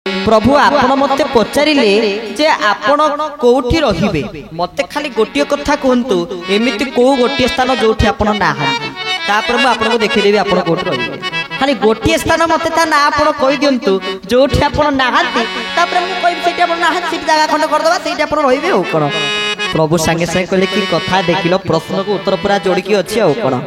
प्रभु आपण मते पचारिले जे आपण कोठी रहिबे मते खाली गोटिए कथा कहंतु एमिति को गोटिए स्थान जोठी आपण नाहांती तापर मु आपन को देखि देबी आपण कोठी रहिबे खाली गोटिए स्थान मते ता ना आपण कहि दियंतु जोठी आपण नाहांती तापर मु कहि सेठी आपण नाहांती सेठी जगह खंड कर दबा सेठी आपण रहिबे हो कोन प्रभु संगे संगे कहले कि कथा देखिलो प्रश्न को उत्तर पूरा जोड़ी की अछि हो कोन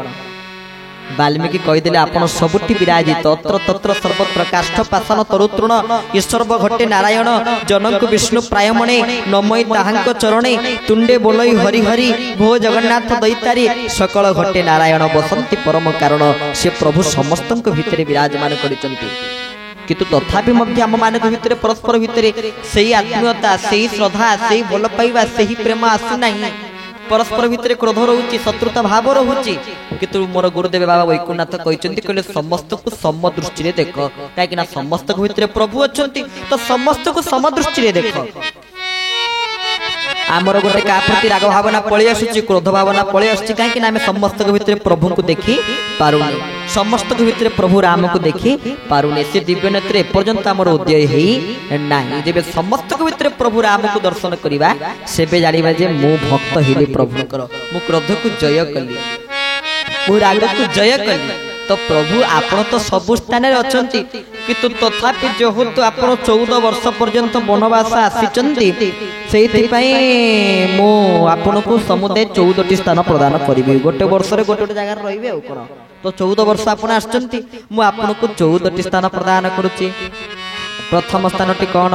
वाल्मीकि कहीदेले आपण सबुठी विराजित अत्र तत्र सर्वत्र काष्ठ पाषाण तरुतृण ईश्वर घटे नारायण जनक विष्णु प्रायमणे नमय ताहांक चरणे तुंडे बोलई हरि हरि भो जगन्नाथ दैतारी सकल घटे नारायण बसंती परम कारण से प्रभु समस्तक भितरे विराजमान करिसंती किंतु तथापि मध्य आम मान भितर परस्पर भितर सही आत्मीयता सही श्रद्धा सही भल पाइबा सही प्रेम आसु नहीं परस्पर भितर क्रोध रोचे शत्रुता भाव रोचे किंतु मोर गुरुदेव बाबा वैकुंठनाथ कहते समस्त को सम दृष्टि देख कहीं समस्त भितर प्रभु अच्छा तो समस्त को सम दृष्टि देख आमर गोटे क्या प्रति राग भावना पलि आसुची क्रोध भावना पलि आसुची कहीं आम समस्त भितर प्रभु को देखी पारुनी समस्त भितर प्रभु राम को देखी पारुनी से दिव्य नेत्र एपर्यंत आमर उदय है जब समस्त भितर प्रभु राम को दर्शन करवा सेबे जानिबा जे मु भक्त हिली प्रभुकर मु क्रोध को जय कली मु राग को जय कली तो प्रभु आपण तो सबु स्थान अच्छी किंतु तथापि जेहेतु आपण 14 वर्ष पर्यंत वनवास आसी मु आपण को समुदाय 14टी स्थान प्रदान करी गोटे वर्ष गोटे गोटे जगह रही तो 14 वर्ष आपण आसचंती मु आपण को 14टी स्थान प्रदान करुच्ची प्रथम स्थान टी कौन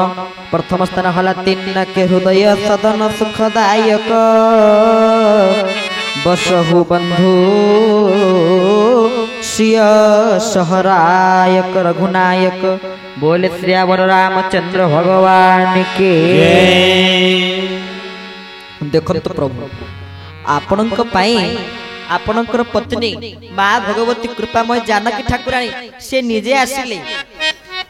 प्रथम स्थान हला तीन के हृदय सदन सुखदायक बसहु बंधु श्रिय सहरायक रघुनायक बोले श्रीवर रामचंद्र भगवान के देखो तो प्रभु आपणक पाई आपणकर पत्नी माँ भगवती कृपामय जानकी ठाकुराणी से निजे आसिले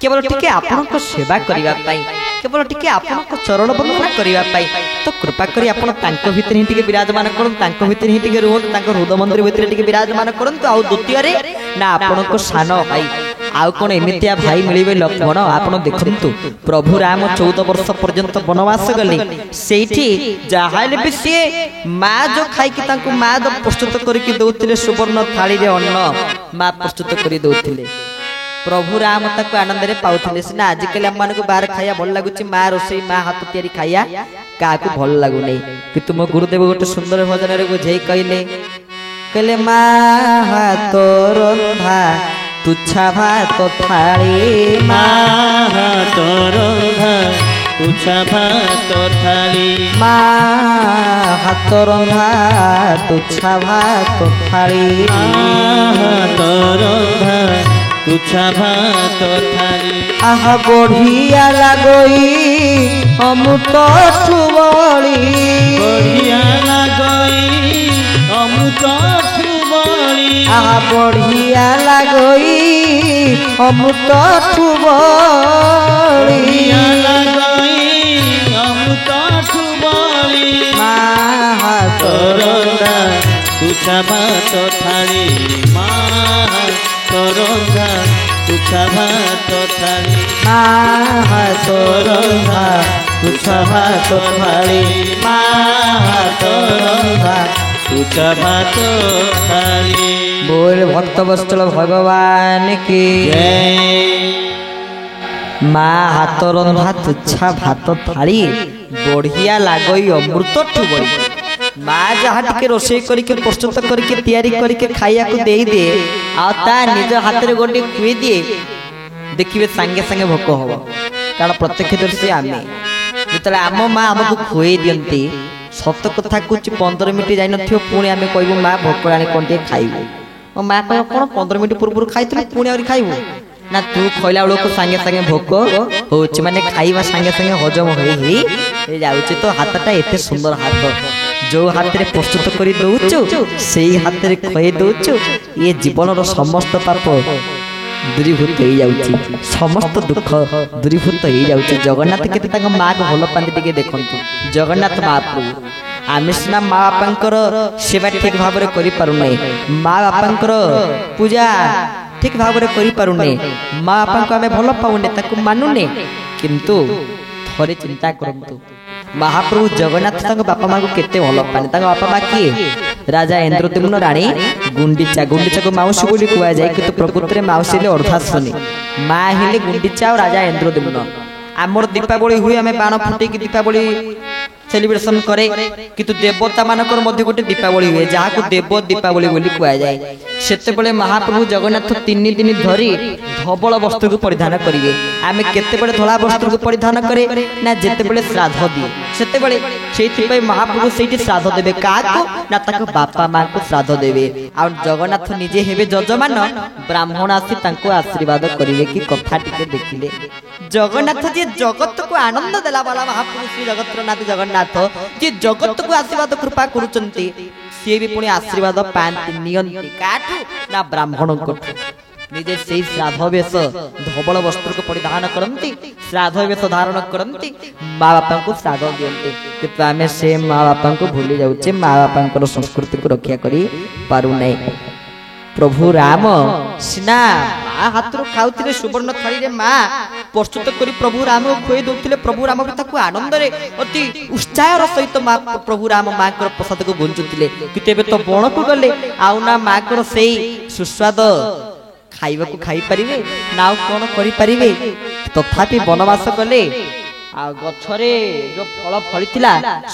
केवल टिके आपणक सेवा करिवा पाई केवल टिके आपणक चरण वंदना करिवा पाई तो कृपा करी आपण तांको भितर ही टिके विराजमान करन तांको भितर ही टिके रोहन तांको हृदय मंदिर भितर टिके विराजमान करन आ द्वितीय रे ना आपणक सान भाई आउ कोन एमितिया भाई मिलिबे लक्ष्मण आपण देखंतु प्रभु राम 14 वर्ष पर्यंत वनवास गले सेठी जाहाले भी से मां जो खाई कि तांको मां द प्रस्तुत करी कि दउतिले सुवर्ण थाली रे अन्न मां प्रस्तुत करी दउतिले प्रभु राम तक आनंद रे पाउथिले सिना आजिकल हम मानको बाहर खाया भल लागुची मां रोसई मां हाथ तयारी खाया काकू भल लागु नै किंतु मो गुरुदेव गोटे सुंदर भजन रे बुझेई कहले मां हाथ रंधा तुच्छा भात थाली मां हाथ रंधा तुच्छा भात थाली मां हाथ रंधा तुच्छा भात थाली मां हाथ रंधा तुच्छा भात थाली आह बढ़िया लगई अमृत ठुबली बढ़िया लगई अमृत ठुबली आह बढ़िया लगई अमृत ठुबली बढ़िया लगई अमृत ठुबली मां हाथ रंधा तुच्छा भात थाली मां रंधा तुच्छा भात थाली मां हाथ रंधा तुच्छा भात थाली मां हाथ रंधा तुच्छा भात थाली बोल भक्त वत्सल भगवान की जय मां हाथ रंधा तुच्छा भात थाली बढ़िया लागई अमृत ठुबली माँ जहाँ टिके रोषे करके प्रस्तुत करके तैयारी करके खाइया को दे दे आता निज हाथ रे गोटे खुई दिए देखिए सांगे सांगे भोक हम कारण प्रत्यक्षदर्शी आमे जिते आम माँ आमको खुई दियंती सत कथा कुछ 15 मिनट जाइन पुणी आम कहबू माँ भोक आनी कौन टे खाइबू मो माँ कह कौन 15 मिनट पूर्व खाई पुणी आ खाइबू ना तू खैला बेलू सांगे सांगे भोक हो माने खाइबा सांगे सांगे हजम हो जाऊँ तो हाथटा एते सुंदर हाथ जो हाथ रे प्रस्तुत करी दउचु सेही हाथ रे खय दउचु ये जीवन रो समस्त पाप दूरीभूत हो जाउची समस्त दुख दूरीभूत हो जाउची जगन्नाथ केते तांग मां को भलो पांती टिके देखंतु जगन्नाथ महाप्रभु आमे सिना मां बापांकर सेवा ठीक भाव रे करि पारु नै मां बापांकर पूजा ठीक भाव में करें माँ बापा को आम भल पाऊने मानुने किंतु थोड़े चिंता करंतु महाप्रभु जगन्नाथ बापा माँ को केते भल पाने बापा माँ किए राजा इंद्रद्युम्न राणी गुंडीचा गुंडीचा को माउसी बोली कुआ जाए किंतु प्रकृति में माउसी ले अर्धाश्वनी माँ हेले गुंडीचा और राजा इंद्रद्युम्न आमर दीपावली हुए आम बाण फुटे दीपावली सेलिब्रेशन करे किंतु देवता मानकर मध्य गोटे दीपावली हुए जहाँ को देव दीपावली बोली कुआ जाए सेते बेले महाप्रभु जगन्नाथ 3 दिन धरी धवल वस्त्र को परिधान करेंगे आम केते धला वस्त्र को परिधान करे ना जेते बेले श्राद्ध दिए सेते बेले से महाप्रभु से श्राद्ध देवे क्या ना ताको बापा माँ को श्राद्ध देवे आ जगन्नाथ निजे हेबे जजमान ब्राह्मण आसी तांको आशीर्वाद करेंगे कि कथा टिके देखिले जगन्नाथ जी जगत को आनंद देला वाला महाप्रभु श्री जगतनाथ जगन्नाथ जी जगत को आशीर्वाद कृपा करुचंती सी भी पुणी आशीर्वाद पाती नियंती काठू ना ब्राह्मण निजे से श्राद्ध वेश धवल वस्त्र को परिधान करती श्राद्ध वेश धारण करती माँ बापा को श्राद्ध दियंते किंतु आम से माँ बापा को भूली जाऊे माँ बापा संस्कृति को रक्षा करी पारु नहीं प्रभु राम सीना माँ हाथ खाऊे सुवर्ण थाली माँ प्रस्तुत करी प्रभु राम को खुई दौले प्रभु राम भी आनंद अति उत्साह सहित माँ प्रभु राम माँ प्रसाद को गुंजुले कि तो बण को गले आउ ना माँ को से सुस्वाद खाइबा को खाई परिवे ना कौन करें तथापि वनवास गले आ गछरे जो फल फली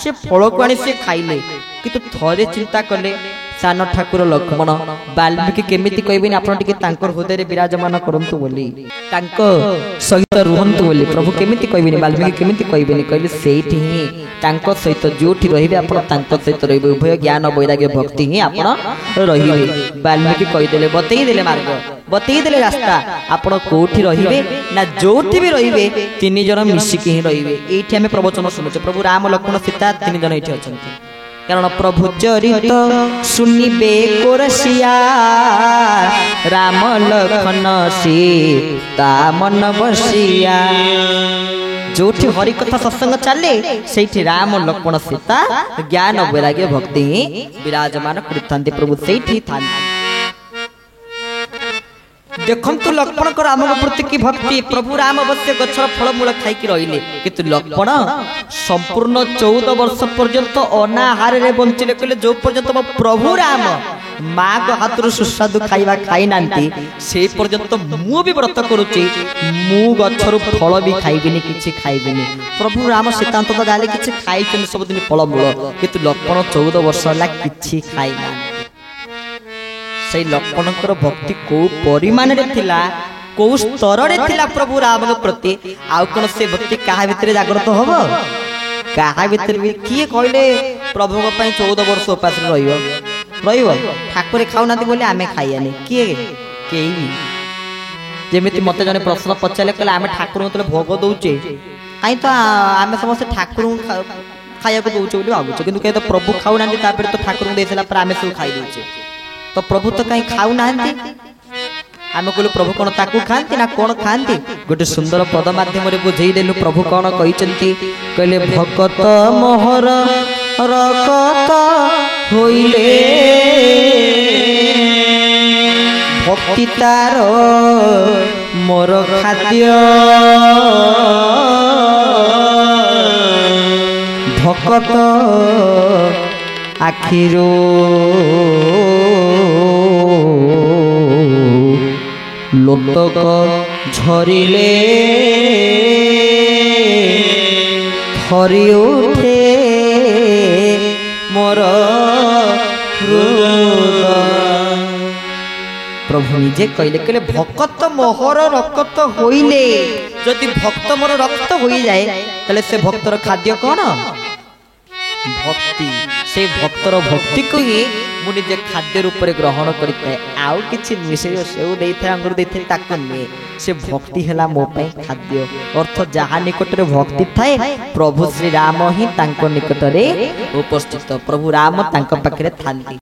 से फल को आनी से खाइले किंतु थरे चिंता कले सान ठाकुर लक्ष्मण वाल्मीकि केमिति कहबेनी आपण टिके तांकर हृदय विराजमान करंतु बोली तांको सहित रुहंतु बोली प्रभु केमिति कहबेनी वाल्मीकि केमिति कहबेनी कहले सेठी ही तांको सहित जोठी रहिबे आपण तांको सहित रहिबे उभय ज्ञान वैराग्य भक्ति ही आपण रहिबे वाल्मीकि कहि देले बतई देले मार्ग बतई देले रास्ता आपण कोठी रहिबे ना जोठी भी रहिबे तीन जन मिसिकी ही रहिबे एठी हमें प्रवचन सुनुचे प्रभु राम लक्ष्मण सीता तीन जन एठी अछंती कारण प्रभु चरित सुनिबे कोरसिया राम लखन सीता मन बसिया जोठी हरि कथा सत्संग चले से राम लक्ष्मण सीता ज्ञान वैराग्य भक्ति विराजमान करते प्रभु से देखु लक्ष्मण को राम प्रति की भक्ति प्रभु राम अवश्य गछर फलमूल खाई रहिले किंतु लक्ष्मण संपूर्ण 14 वर्ष पर्यंत अनाहार रे बंचिले कहले जो पर्यंत प्रभु राम माँ को हाथ सुस्वादु खाइबा खाई नांती से पर्यंत मु भी व्रत करुची मु गछर फल भी खाइबिनी किछि खाइबिनी प्रभु राम सीतांत तो जाले किछि खाइ सब दिन फलमूल किंतु लक्ष्मण 14 वर्ष ला किछि खाइ ना से लक्ष्मणकर भक्ति को परिमाण रे थिला को स्तर रे थिला प्रभु राम प्रति आउ कोन से भक्ति काहा भितर जागृत होबो काहा भितर भी किए कहले प्रभु को पई 14 वर्ष उपास रहिबो ठाकुर खाउ नाती बोले आमे खाइयानी किए केही जेमिति मते जने प्रश्न पचाले कहले आमे ठाकुर मतले भोग दउचे काई तो आमे समस्त ठाकुर खाया को दउचे बोली भाबुचे किंतु कहे तो प्रभु खाउ नाती तापर तो ठाकुर देसला पर आमे सब खाई दउचे तो प्रभु तो कहीं खाऊ ना आम कहलु प्रभु कौन ताकू खाती ना कौन खाती गोटे सुंदर पद माध्यम बुझे देलु प्रभु कौन कहते कहले भगत मोहर रकत होइले भक्ति तार मोर खाद्य भगत आखिरो लोटक झरिले थरी उठे मोर प्रभु निजे कहले कहले भक्त मोहर रक्त होइले जदि भक्त मोर रक्त होई जाए तले से भक्तर खाद्य कौन भक्ति से भक्तर भक्ति को ही मु निजे खाद्य रूप में ग्रहण करता है आउ किछि मिसे सेउ देइथे अंगुर देइथे ताको ने से भक्ति हैला मो पई खाद्य अर्थ जहा निकट रे भक्ति थाए प्रभु श्री राम ही तांको निकट रे उपस्थित प्रभु राम तांको पाखरे थांती।